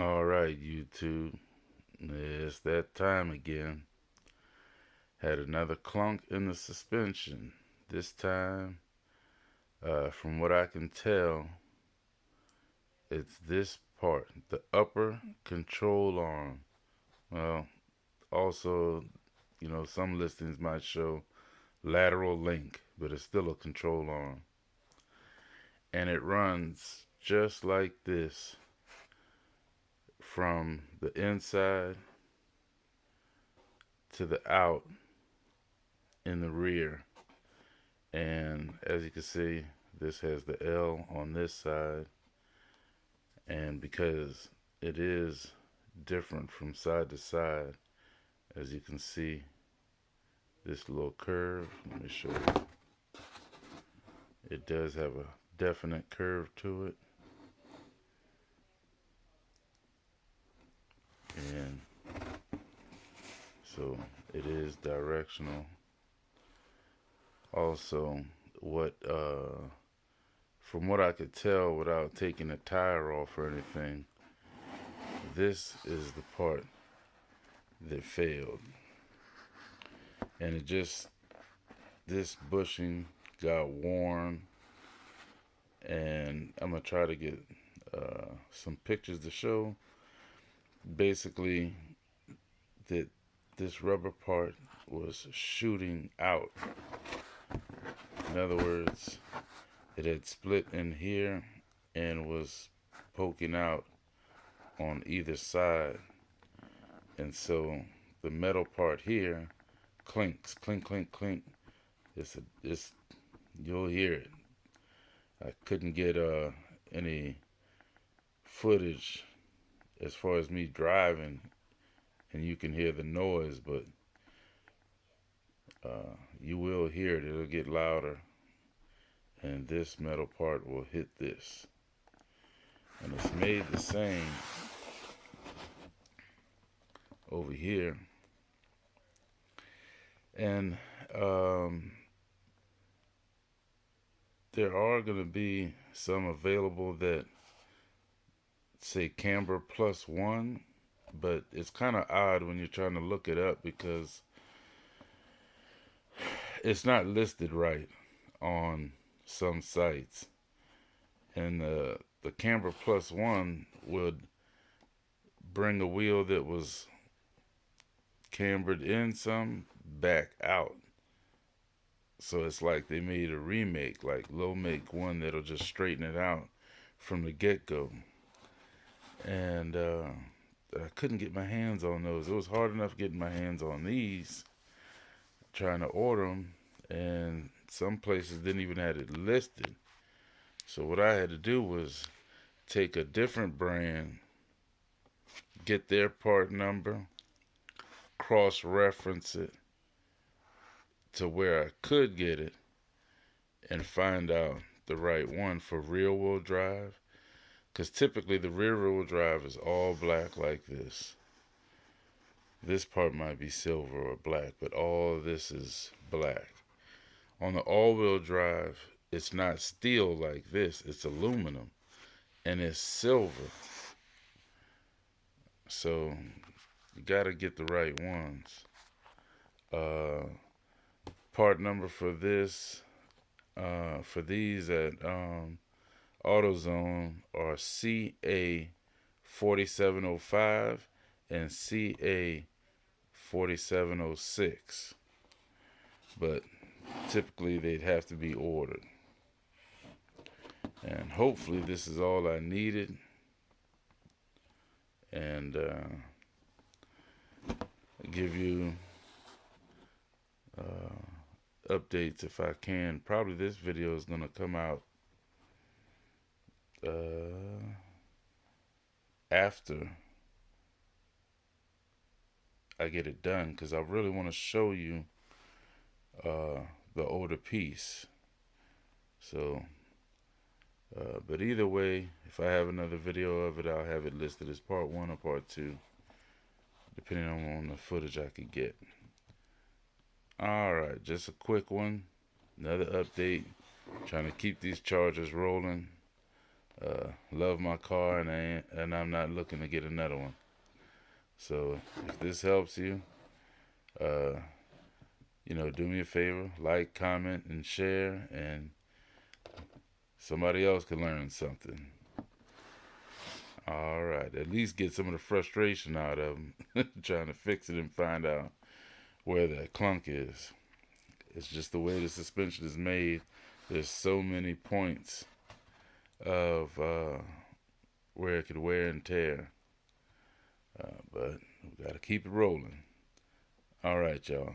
All right, YouTube. It's that time again. Had another clunk in the suspension. This time, from what I can tell, it's this part, the upper control arm. Well, also, some listings might show lateral link, but it's still a control arm. And it runs just like this from the inside to the out in the rear. And as you can see, this has the L on this side. And because it is different from side to side, as you can see, this little curve, let me show you. It does have a definite curve to it. And so it is directional. Also, from what I could tell without taking a tire off or anything, this is the part that failed. And this bushing got worn. And I'm going to try to get some pictures to show. Basically, that this rubber part was shooting out. In other words, it had split in here and was poking out on either side. And so the metal part here clinks, clink, clink, clink. You'll hear it. I couldn't get any footage as far as me driving, and you can hear the noise, but you will hear it. It'll get louder, and this metal part will hit this. And it's made the same over here. And there are going to be some available that say camber +1, but it's kind of odd when you're trying to look it up because it's not listed right on some sites. And the camber +1 would bring a wheel that was cambered in some back out. So it's like they made a remake, like they'll make one that'll just straighten it out from the get-go. And I couldn't get my hands on those. It was hard enough getting my hands on these, trying to order them, and some places didn't even have it listed. So what I had to do was take a different brand, get their part number, cross-reference it to where I could get it, and find out the right one for rear-wheel drive. Because typically the rear-wheel drive is all black like this. This part might be silver or black, but all of this is black. On the all-wheel drive, it's not steel like this. It's aluminum, and it's silver. So you gotta get the right ones. Part number for this, for these at AutoZone are Ca4705 and Ca4706. But typically they'd have to be ordered. And hopefully this is all I needed. And give you updates if I can. Probably this video is going to come out after I get it done, because I really want to show you the older piece. So but either way, if I have another video of it, I'll have it listed as part 1 or part 2, depending on the footage I could get. Alright, just a quick one. Another update. Trying to keep these chargers rolling. Love my car, and I'm not looking to get another one. So if this helps you, uh, do me a favor, like, comment, and share, and somebody else can learn something. All right, at least get some of the frustration out of them trying to fix it and find out where that clunk is. It's just the way the suspension is made. There's so many points of where it could wear and tear. But we got to keep it rolling. All right, y'all.